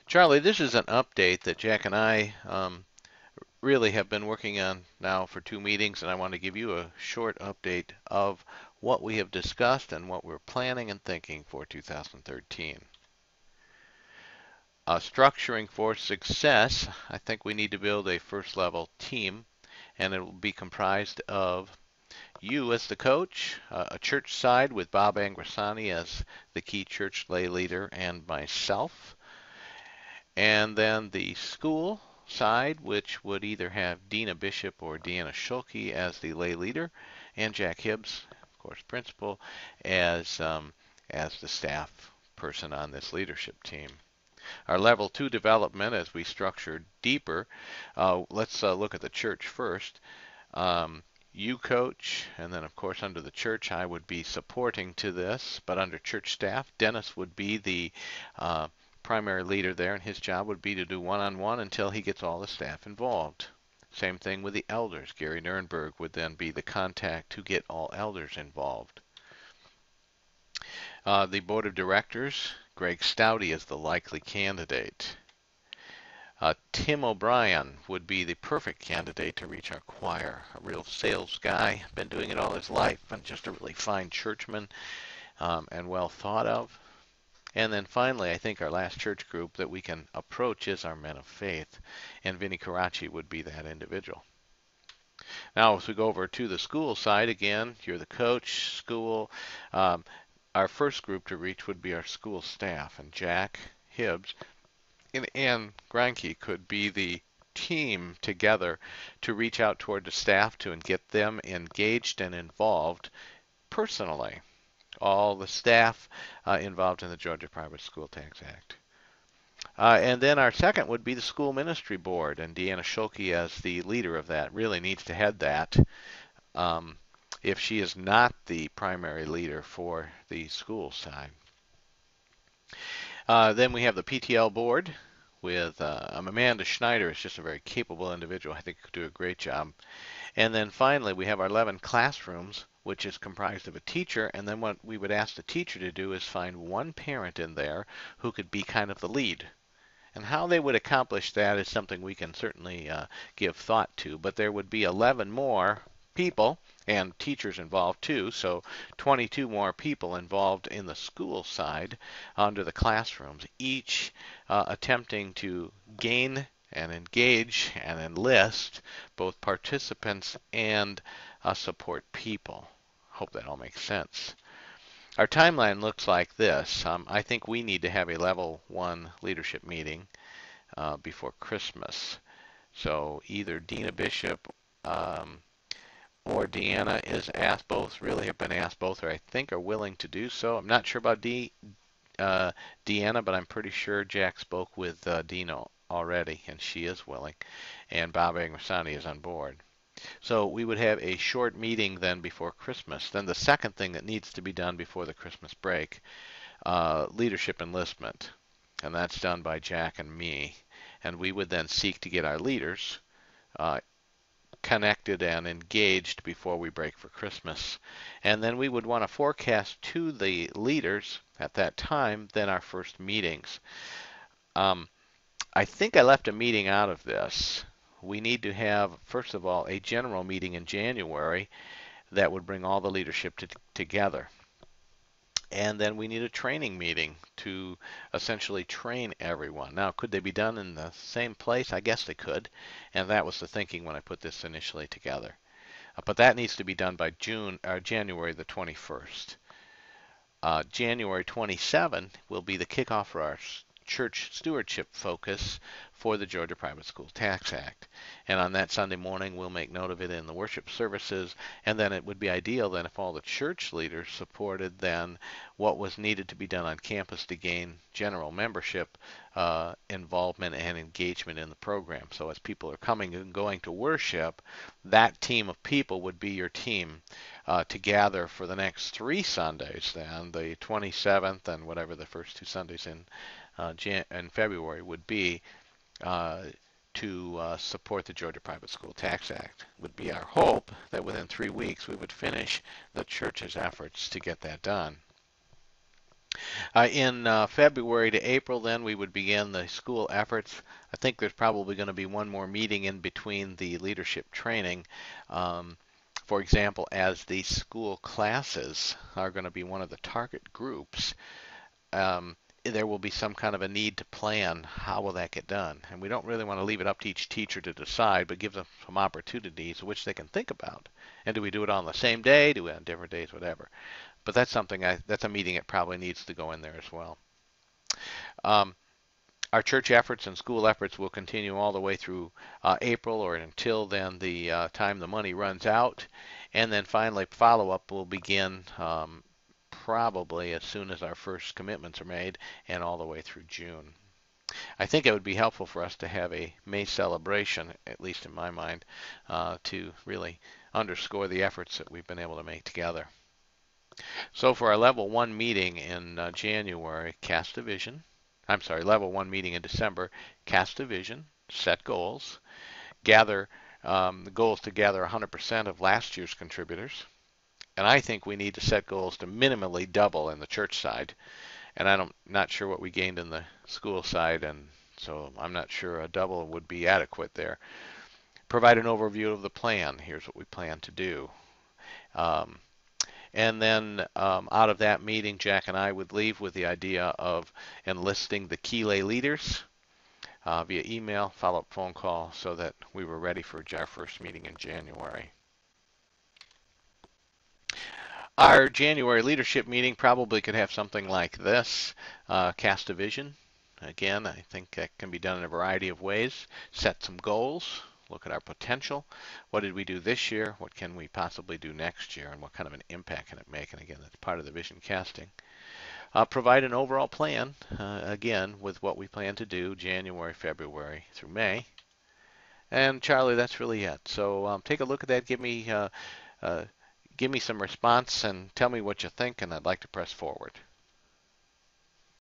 Charlie, this is an update that Jack and I really have been working on now for 2 meetings, and I want to give you a short update of what we have discussed and what we're planning and thinking for 2013. Structuring for success, I think we need to build a first level team, and it will be comprised of you as the coach, a church side with Bob Angrisani as the key church lay leader, and myself. And then the school side, which would either have Dina Bishop or Deanna Schulke as the lay leader, and Jack Hibbs, of course, principal, as the staff person on this leadership team. Our level 2 development, as we structure deeper, let's look at the church first. You coach, and then of course under the church I would be supporting to this, but under church staff, Dennis would be the primary leader there, and his job would be to do one-on-one until he gets all the staff involved. Same thing with the elders. Gary Nurnberg would then be the contact to get all elders involved. The board of directors, Greg Stouty is the likely candidate. Tim O'Brien would be the perfect candidate to reach our choir. A real sales guy, been doing it all his life, and just a really fine churchman, and well thought of. And then finally, I think our last church group that we can approach is our men of faith, and Vinnie Karachi would be that individual. Now, as we go over to the school side, again, you're the coach, school. Our first group to reach would be our school staff, and Jack Hibbs and Ann Granke could be the team together to reach out toward the staff to get them engaged and involved personally. All the staff involved in the Georgia Private School Tax Act. And then our second would be the school ministry board, and Deanna Schulke as the leader of that really needs to head that. If she is not the primary leader for the school side. Then we have the PTL board with Amanda Schneider is just a very capable individual. I think could do a great job. And then finally we have our 11 classrooms, which is comprised of a teacher, and then what we would ask the teacher to do is find one parent in there who could be kind of the lead. And how they would accomplish that is something we can certainly give thought to, but there would be 11 more people and teachers involved too, so 22 more people involved in the school side under the classrooms, each attempting to gain and engage and enlist both participants and support people. Hope that all makes sense. Our timeline looks like this. I think we need to have a level 1 leadership meeting before Christmas. So either Dina Bishop or Deanna is asked, both really have been asked, both are I think are willing to do so. I'm not sure about Deanna, but I'm pretty sure Jack spoke with Dina already, and she is willing, and Bob Angrisani is on board. So we would have a short meeting then before Christmas. Then the second thing that needs to be done before the Christmas break, leadership enlistment, and that's done by Jack and me. And we would then seek to get our leaders connected and engaged before we break for Christmas. And then we would want to forecast to the leaders at that time then our first meetings. I think I left a meeting out of this. We need to have, first of all, a general meeting in January that would bring all the leadership together. And then we need a training meeting to essentially train everyone. Now, could they be done in the same place? I guess they could. And that was the thinking when I put this initially together. But that needs to be done by January the 21st. January 27 will be the kickoff for our church stewardship focus for the Georgia Private School Tax Act. And on that Sunday morning, we'll make note of it in the worship services, and then it would be ideal then if all the church leaders supported then what was needed to be done on campus to gain general membership involvement and engagement in the program. So as people are coming and going to worship, that team of people would be your team to gather for the next 3 Sundays then, the 27th and whatever the first 2 Sundays in February would be to support the Georgia Private School Tax Act. It would be our hope that within 3 weeks we would finish the church's efforts to get that done. In February to April, then we would begin the school efforts. I think there's probably going to be one more meeting in between the leadership training. Um, for example, as the school classes are going to be one of the target groups, there will be some kind of a need to plan how will that get done. And we don't really want to leave it up to each teacher to decide, but give them some opportunities which they can think about. And do we do it on the same day? Do we on different days? Whatever. But that's something that's a meeting that probably needs to go in there as well. Um, our church efforts and school efforts will continue all the way through April or until then the time the money runs out. And then finally, follow up will begin probably as soon as our first commitments are made and all the way through June. I think it would be helpful for us to have a May celebration, at least in my mind, to really underscore the efforts that we've been able to make together. So for our level 1 meeting in January, cast a vision. I'm sorry, level 1 meeting in December, cast a vision, set goals, gather the goals to gather 100% of last year's contributors. And I think we need to set goals to minimally double in the church side. And I'm not sure what we gained in the school side, and so I'm not sure a double would be adequate there. Provide an overview of the plan. Here's what we plan to do. Um, And then out of that meeting, Jack and I would leave with the idea of enlisting the key lay leaders via email, follow-up phone call, so that we were ready for our first meeting in January. Our January leadership meeting probably could have something like this. Cast a vision. Again, I think that can be done in a variety of ways. Set some goals. Look at our potential. What did we do this year? What can we possibly do next year? And what kind of an impact can it make? And again, that's part of the vision casting. Provide an overall plan, again, with what we plan to do January, February through May. And Charlie, that's really it. So take a look at that. Uh, give me some response and tell me what you think, and I'd like to press forward.